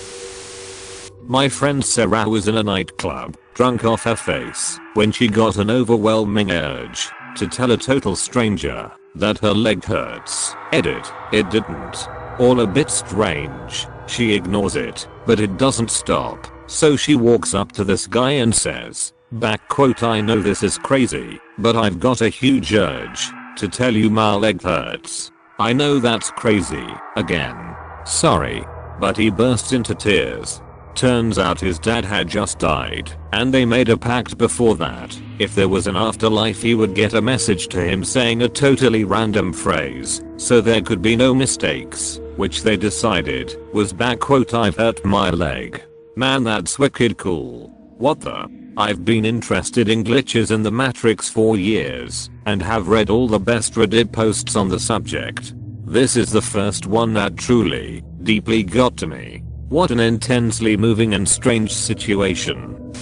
My friend Sarah was in a nightclub, drunk off her face, when she got an overwhelming urge to tell a total stranger that her leg hurts. Edit. It didn't. All a bit strange. She ignores it, but it doesn't stop. So she walks up to this guy and says, I know this is crazy, but I've got a huge urge to tell you my leg hurts. I know that's crazy. Again. Sorry. But he bursts into tears. Turns out his dad had just died, and they made a pact before that. If there was an afterlife he would get a message to him saying a totally random phrase, so there could be no mistakes, which they decided was I've hurt my leg. Man, that's wicked cool. What the? I've been interested in glitches in the Matrix for years, and have read all the best Reddit posts on the subject. This is the first one that truly, deeply got to me. What an intensely moving and strange situation.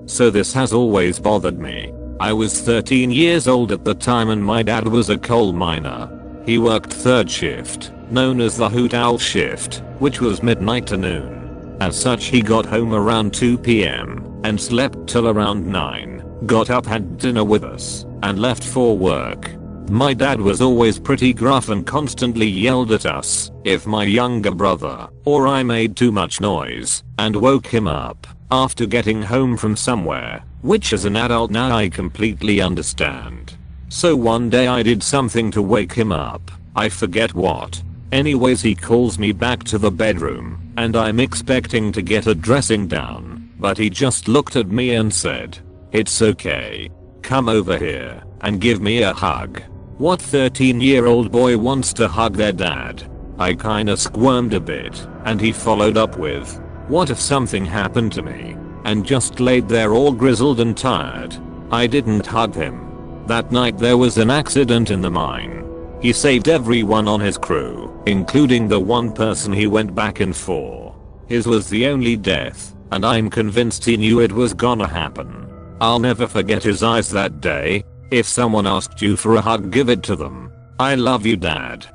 So this has always bothered me. I was 13 years old at the time and my dad was a coal miner. He worked third shift, known as the hoot owl shift, which was midnight to noon. As such he got home around 2 PM and slept till around 9, got up, had dinner with us, and left for work. My dad was always pretty gruff and constantly yelled at us if my younger brother or I made too much noise, and woke him up after getting home from somewhere, which as an adult now I completely understand. So one day I did something to wake him up. I forget what. Anyways, he calls me back to the bedroom, and I'm expecting to get a dressing down, but he just looked at me and said, "It's okay. Come over here and give me a hug." What 13-year-old boy wants to hug their dad? I kinda squirmed a bit, and he followed up with, "What if something happened to me?" and just laid there all grizzled and tired. I didn't hug him. That night there was an accident in the mine. He saved everyone on his crew, including the one person he went back in for. His was the only death, and I'm convinced he knew it was gonna happen. I'll never forget his eyes that day. If someone asked you for a hug, give it to them. I love you, Dad.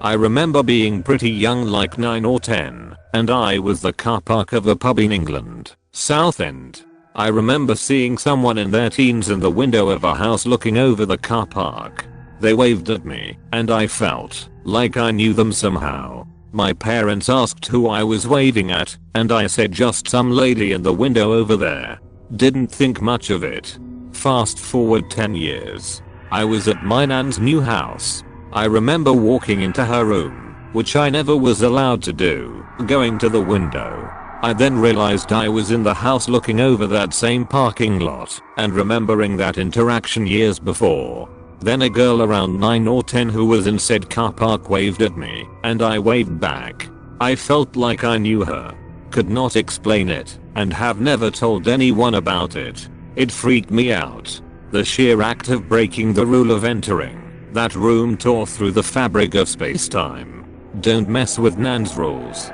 I remember being pretty young, like 9 or 10, and I was the car park of a pub in England, Southend. I remember seeing someone in their teens in the window of a house looking over the car park. They waved at me, and I felt like I knew them somehow. My parents asked who I was waving at, and I said just some lady in the window over there. Didn't think much of it. Fast forward 10 years. I was at my nan's new house. I remember walking into her room, which I never was allowed to do, going to the window. I then realized I was in the house looking over that same parking lot, and remembering that interaction years before. Then a girl around 9 or 10 who was in said car park waved at me, and I waved back. I felt like I knew her. Could not explain it, and have never told anyone about it. It freaked me out. The sheer act of breaking the rule of entering that room tore through the fabric of space-time. Don't mess with Nan's rules.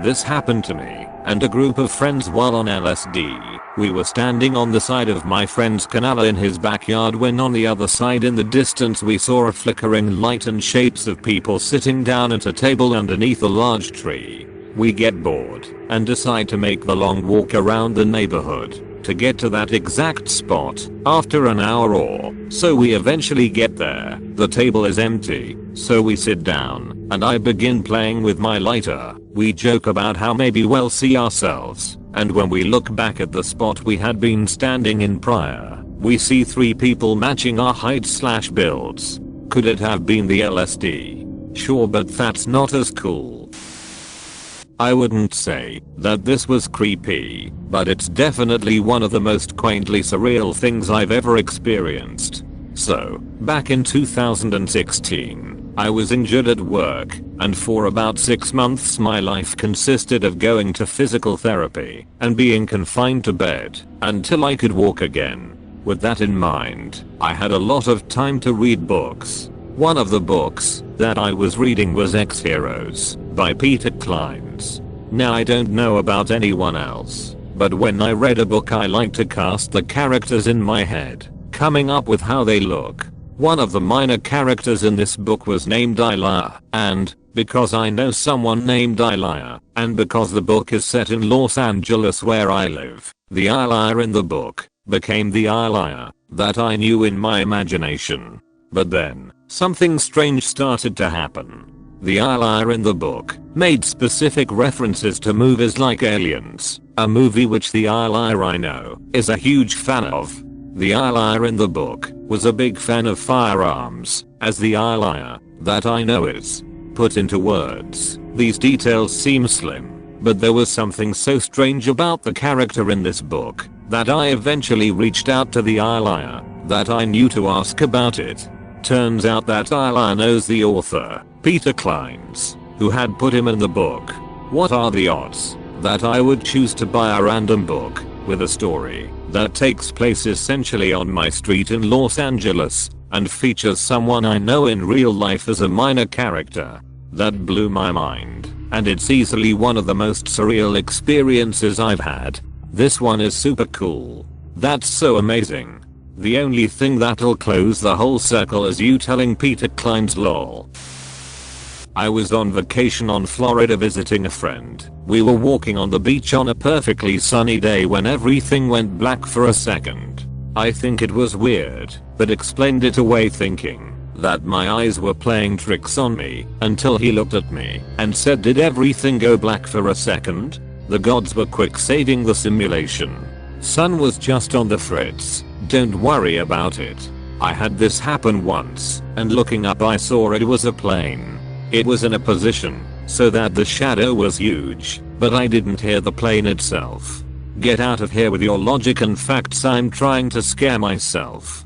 This happened to me and a group of friends while on LSD. We were standing on the side of my friend's canal in his backyard when on the other side in the distance we saw a flickering light and shapes of people sitting down at a table underneath a large tree. We get bored and decide to make the long walk around the neighborhood to get to that exact spot after an hour or so. We eventually get there. The table is empty, so we sit down and I begin playing with my lighter. We joke about how maybe we'll see ourselves, and when we look back at the spot we had been standing in prior, we see 3 people matching our heights/builds. Could it have been the LSD? Sure, but that's not as cool. I wouldn't say that this was creepy, but it's definitely one of the most quaintly surreal things I've ever experienced. So, back in 2016, I was injured at work, and for about 6 months my life consisted of going to physical therapy and being confined to bed until I could walk again. With that in mind, I had a lot of time to read books. One of the books that I was reading was Ex-Heroes by Peter Clines. Now I don't know about anyone else, but when I read a book I like to cast the characters in my head, coming up with how they look. One of the minor characters in this book was named Elijah, and because I know someone named Elijah, and because the book is set in Los Angeles where I live, the Elijah in the book became the Elijah that I knew in my imagination. But then, something strange started to happen. The Elijah in the book made specific references to movies like Aliens, a movie which the Elijah I know is a huge fan of. The Elijah in the book was a big fan of firearms, as the Elijah that I know is. Put into words, these details seem slim, but there was something so strange about the character in this book that I eventually reached out to the Elijah that I knew to ask about it. Turns out that Elijah knows the author, Peter Clines, who had put him in the book. What are the odds that I would choose to buy a random book with a story that takes place essentially on my street in Los Angeles and features someone I know in real life as a minor character? That blew my mind, and it's easily one of the most surreal experiences I've had. This one is super cool. That's so amazing. The only thing that'll close the whole circle is you telling Peter Clines lol. I was on vacation on Florida visiting a friend. We were walking on the beach on a perfectly sunny day when everything went black for a second. I think it was weird, but explained it away thinking that my eyes were playing tricks on me until he looked at me and said, "Did everything go black for a second?" The gods were quick saving the simulation. Sun was just on the fritz. Don't worry about it. I had this happen once, and looking up I saw it was a plane. It was in a position so that the shadow was huge, but I didn't hear the plane itself. Get out of here with your logic and facts, I'm trying to scare myself.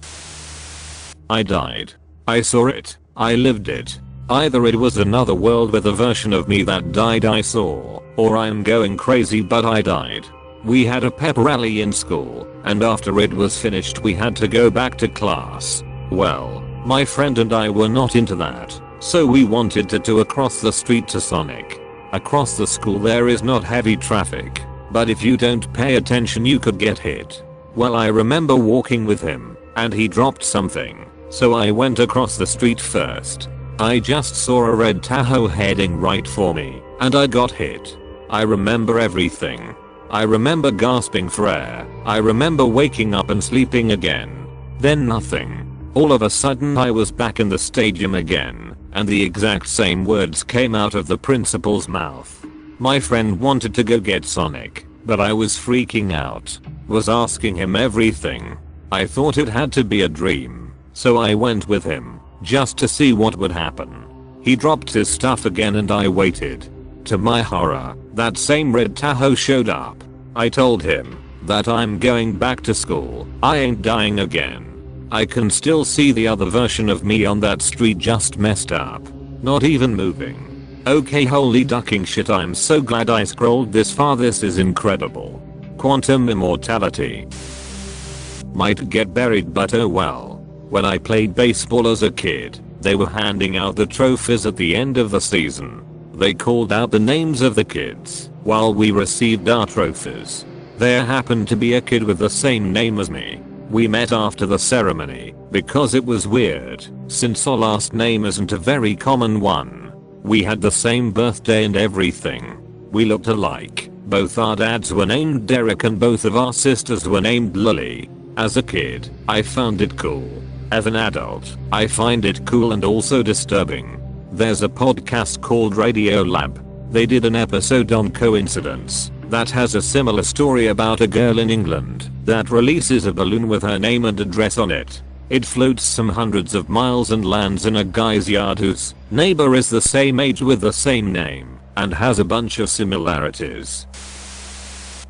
I died. I saw it. I lived it. Either it was another world with a version of me that died I saw, or I'm going crazy but I died. We had a pep rally in school, and after it was finished we had to go back to class. Well, my friend and I were not into that, so we wanted to do across the street to Sonic. Across the school there is not heavy traffic, but if you don't pay attention you could get hit. Well, I remember walking with him, and he dropped something, so I went across the street first. I just saw a red Tahoe heading right for me, and I got hit. I remember everything. I remember gasping for air. I remember waking up and sleeping again. Then nothing. All of a sudden I was back in the stadium again, and the exact same words came out of the principal's mouth. My friend wanted to go get Sonic, but I was freaking out. Was asking him everything. I thought it had to be a dream, so I went with him, just to see what would happen. He dropped his stuff again and I waited. To my horror, that same red Tahoe showed up. I told him that I'm going back to school. I ain't dying again. I can still see the other version of me on that street just messed up. Not even moving. Okay, holy ducking shit, I'm so glad I scrolled this far. This is incredible. Quantum immortality. Might get buried, but oh well. When I played baseball as a kid, they were handing out the trophies at the end of the season. They called out the names of the kids while we received our trophies. There happened to be a kid with the same name as me. We met after the ceremony because it was weird since our last name isn't a very common one. We had the same birthday and everything. We looked alike. Both our dads were named Derek and both of our sisters were named Lily. As a kid, I found it cool. As an adult, I find it cool and also disturbing. There's a podcast called Radio Lab. They did an episode on coincidence that has a similar story about a girl in England that releases a balloon with her name and address on it. It floats some hundreds of miles and lands in a guy's yard whose neighbor is the same age with the same name and has a bunch of similarities.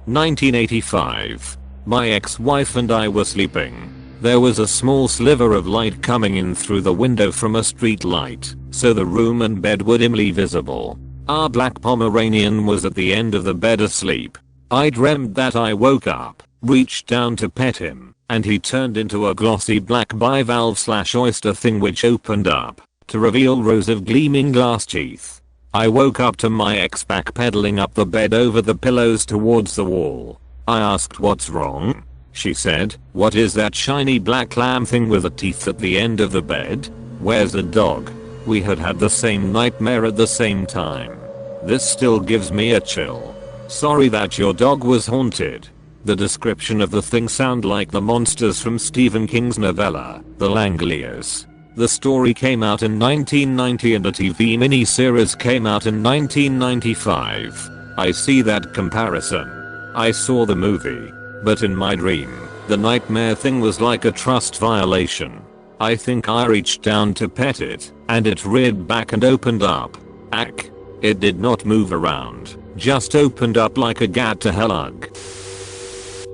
1985. My ex-wife and I were sleeping. There was a small sliver of light coming in through the window from a street light, so the room and bed were dimly visible. Our black Pomeranian was at the end of the bed asleep. I dreamt that I woke up, reached down to pet him, and he turned into a glossy black bivalve / oyster thing which opened up to reveal rows of gleaming glass teeth. I woke up to my ex backpedaling up the bed over the pillows towards the wall. I asked what's wrong. She said, what is that shiny black lamb thing with the teeth at the end of the bed? Where's the dog? We had had the same nightmare at the same time. This still gives me a chill. Sorry that your dog was haunted. The description of the thing sound like the monsters from Stephen King's novella, The Langoliers. The story came out in 1990 and a TV miniseries came out in 1995. I see that comparison. I saw the movie, but in my dream, the nightmare thing was like a trust violation. I think I reached down to pet it, and it reared back and opened up. Ack. It did not move around, just opened up like a gat to hell hug.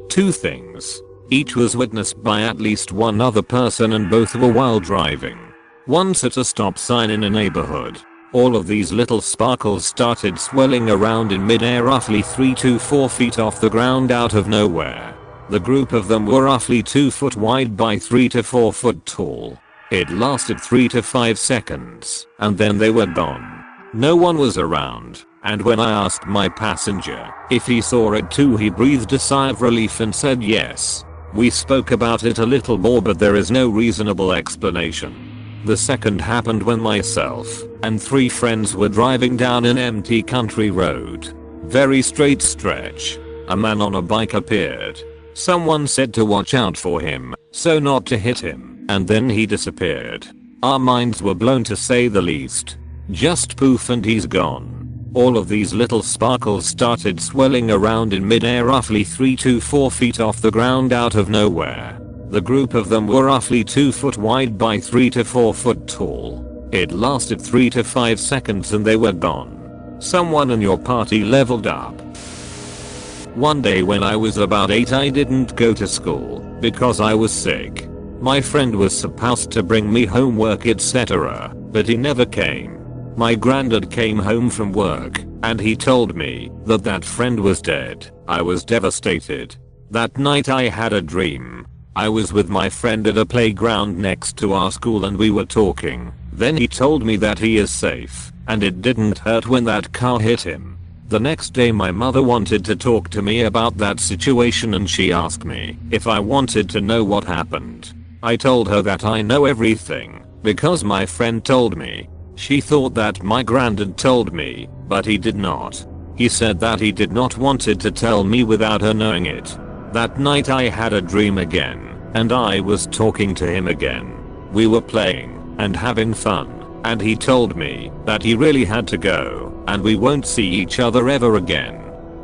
Two things. Each was witnessed by at least one other person and both were while driving. Once at a stop sign in a neighborhood. All of these little sparkles started swirling around in midair roughly 3 to 4 feet off the ground out of nowhere. The group of them were roughly 2 foot wide by 3 to 4 foot tall. It lasted 3 to 5 seconds, and then they were gone. No one was around, and when I asked my passenger if he saw it too, he breathed a sigh of relief and said yes. We spoke about it a little more, but there is no reasonable explanation. The second happened when myself and 3 friends were driving down an empty country road. Very straight stretch. A man on a bike appeared. Someone said to watch out for him, so not to hit him, and then he disappeared. Our minds were blown to say the least. Just poof and he's gone. All of these little sparkles started swirling around in midair roughly 3 to 4 feet off the ground out of nowhere. The group of them were roughly 2 foot wide by 3 to 4 foot tall. It lasted 3 to 5 seconds and they were gone. Someone in your party leveled up. One day when I was about 8, I didn't go to school because I was sick. My friend was supposed to bring me homework etc., but he never came. My granddad came home from work and he told me that that friend was dead. I was devastated. That night I had a dream. I was with my friend at a playground next to our school and we were talking. Then he told me that he is safe and it didn't hurt when that car hit him. The next day my mother wanted to talk to me about that situation and she asked me if I wanted to know what happened. I told her that I know everything because my friend told me. She thought that my granddad told me, but he did not. He said that he did not wanted to tell me without her knowing it. That night I had a dream again, and I was talking to him again. We were playing and having fun, and he told me that he really had to go, and we won't see each other ever again.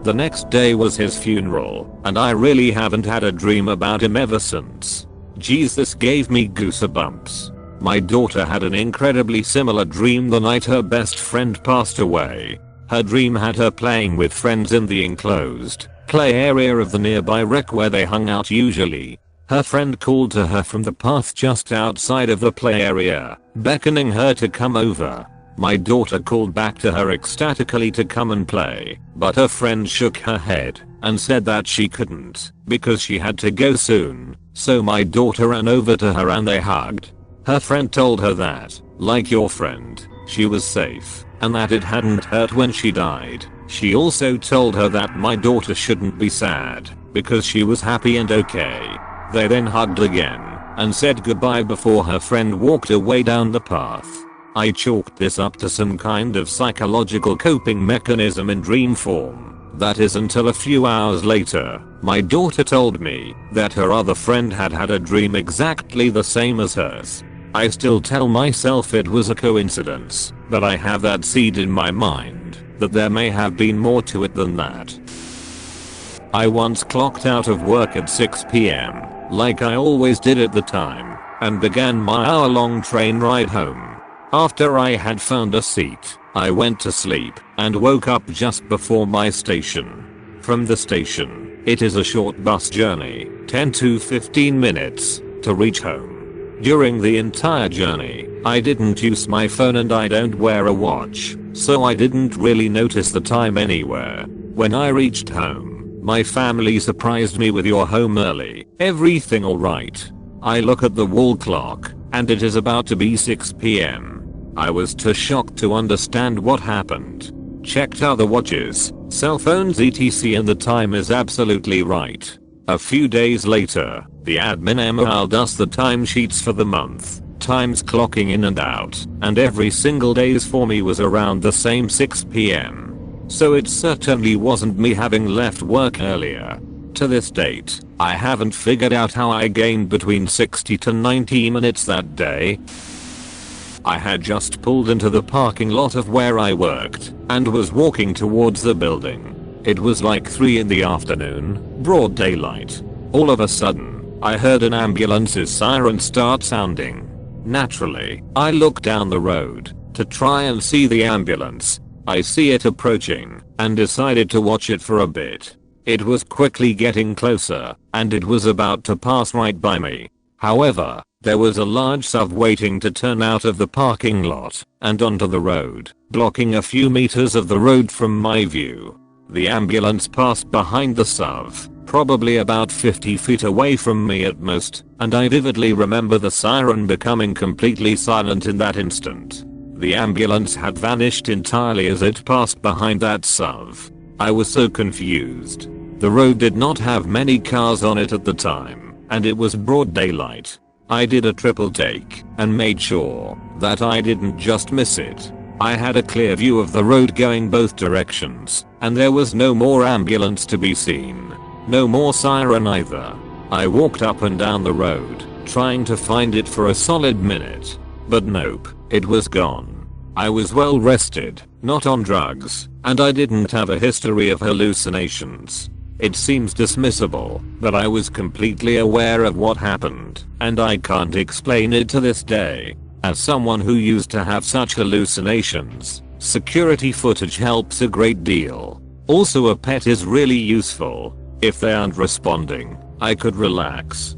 The next day was his funeral, and I really haven't had a dream about him ever since. Jesus gave me goosebumps. My daughter had an incredibly similar dream the night her best friend passed away. Her dream had her playing with friends in the enclosed play area of the nearby wreck where they hung out usually. Her friend called to her from the path just outside of the play area, beckoning her to come over. My daughter called back to her ecstatically to come and play, but her friend shook her head and said that she couldn't because she had to go soon. So my daughter ran over to her and they hugged. Her friend told her that, like your friend, she was safe and that it hadn't hurt when she died. She also told her that my daughter shouldn't be sad because she was happy and okay. They then hugged again and said goodbye before her friend walked away down the path. I chalked this up to some kind of psychological coping mechanism in dream form. That is until a few hours later, my daughter told me that her other friend had had a dream exactly the same as hers. I still tell myself it was a coincidence, but I have that seed in my mind that there may have been more to it than that. I once clocked out of work at 6 p.m. like I always did at the time, and began my hour-long train ride home. After I had found a seat, I went to sleep and woke up just before my station. From the station, it is a short bus journey, 10 to 15 minutes, to reach home. During the entire journey, I didn't use my phone and I don't wear a watch, so I didn't really notice the time anywhere. When I reached home, my family surprised me with "You're home early, everything alright?" I look at the wall clock, and it is about to be 6 p.m. I was too shocked to understand what happened. Checked other watches, cell phones etc, and the time is absolutely right. A few days later, the admin emailed us the timesheets for the month, times clocking in and out, and every single days for me was around the same 6 p.m. So it certainly wasn't me having left work earlier. To this date, I haven't figured out how I gained between 60 to 90 minutes that day. I had just pulled into the parking lot of where I worked and was walking towards the building. It was like 3 in the afternoon, broad daylight. All of a sudden, I heard an ambulance's siren start sounding. Naturally, I looked down the road to try and see the ambulance. I see it approaching and decided to watch it for a bit. It was quickly getting closer and it was about to pass right by me. However, there was a large SUV waiting to turn out of the parking lot and onto the road, blocking a few meters of the road from my view. The ambulance passed behind the SUV, probably about 50 feet away from me at most, and I vividly remember the siren becoming completely silent in that instant. The ambulance had vanished entirely as it passed behind that SUV. I was so confused. The road did not have many cars on it at the time, and it was broad daylight. I did a triple take and made sure that I didn't just miss it. I had a clear view of the road going both directions, and there was no more ambulance to be seen. No more siren either. I walked up and down the road, trying to find it for a solid minute. But nope, it was gone. I was well rested, not on drugs, and I didn't have a history of hallucinations. It seems dismissible, but I was completely aware of what happened, and I can't explain it to this day. As someone who used to have such hallucinations, security footage helps a great deal. Also, a pet is really useful. If they aren't responding, I could relax.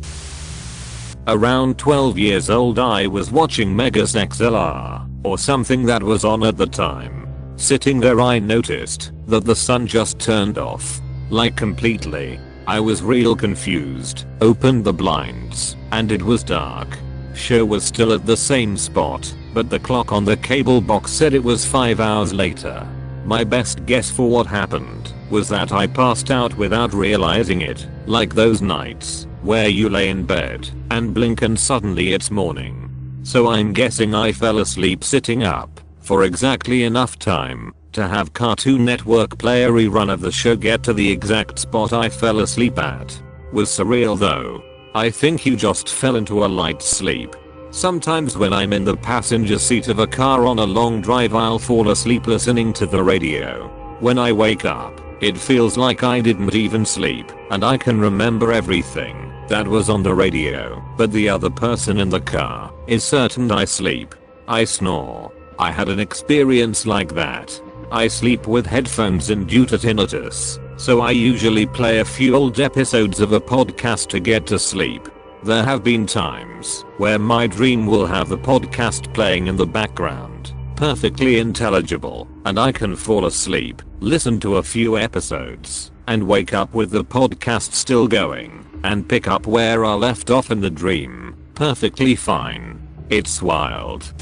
Around 12 years old, I was watching Megas XLR, or something that was on at the time. Sitting there, I noticed that the sun just turned off. Like completely. I was real confused, opened the blinds, and it was dark. Show was still at the same spot, but the clock on the cable box said it was 5 hours later. My best guess for what happened was that I passed out without realizing it, like those nights where you lay in bed and blink and suddenly it's morning. So I'm guessing I fell asleep sitting up, for exactly enough time to have Cartoon Network play a rerun of the show get to the exact spot I fell asleep at. Was surreal though. I think you just fell into a light sleep. Sometimes when I'm in the passenger seat of a car on a long drive I'll fall asleep listening to the radio. When I wake up, it feels like I didn't even sleep and I can remember everything that was on the radio, but the other person in the car is certain I sleep. I snore. I had an experience like that. I sleep with headphones in due to tinnitus, so I usually play a few old episodes of a podcast to get to sleep. There have been times where my dream will have the podcast playing in the background, perfectly intelligible, and I can fall asleep, listen to a few episodes, and wake up with the podcast still going, and pick up where I left off in the dream, perfectly fine. It's wild.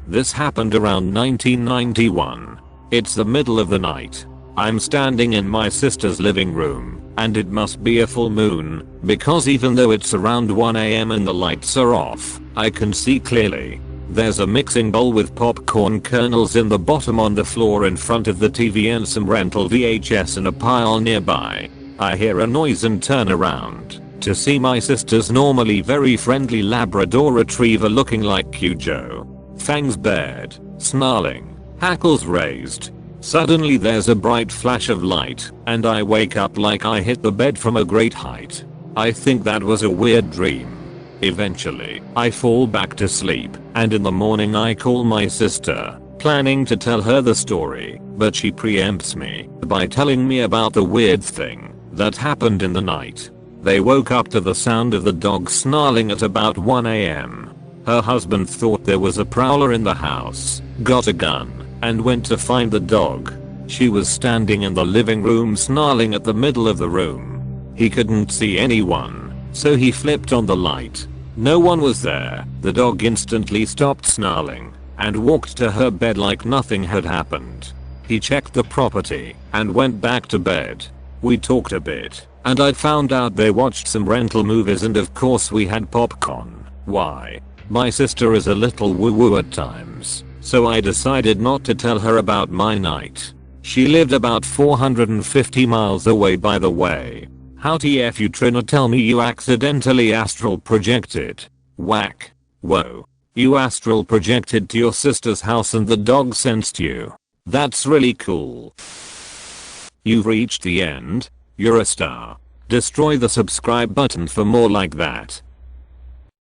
This happened around 1991. It's the middle of the night. I'm standing in my sister's living room, and it must be a full moon, because even though it's around 1 AM and the lights are off, I can see clearly. There's a mixing bowl with popcorn kernels in the bottom on the floor in front of the TV and some rental VHS in a pile nearby. I hear a noise and turn around to see my sister's normally very friendly Labrador retriever looking like Cujo. Fangs bared, snarling, hackles raised. Suddenly there's a bright flash of light, and I wake up like I hit the bed from a great height. I think that was a weird dream. Eventually, I fall back to sleep, and in the morning I call my sister, planning to tell her the story, but she preempts me by telling me about the weird thing that happened in the night. They woke up to the sound of the dog snarling at about 1 AM. Her husband thought there was a prowler in the house, got a gun, and went to find the dog. She was standing in the living room snarling at the middle of the room. He couldn't see anyone, so he flipped on the light. No one was there. The dog instantly stopped snarling and walked to her bed like nothing had happened. He checked the property and went back to bed. We talked a bit, and I found out they watched some rental movies, and of course we had popcorn. Why? My sister is a little woo-woo at times, so I decided not to tell her about my night. She lived about 450 miles away, by the way. How TF you tryna tell me you accidentally astral projected? Whack. Whoa. You astral projected to your sister's house and the dog sensed you. That's really cool. You've reached the end. You're a star. Destroy the subscribe button for more like that.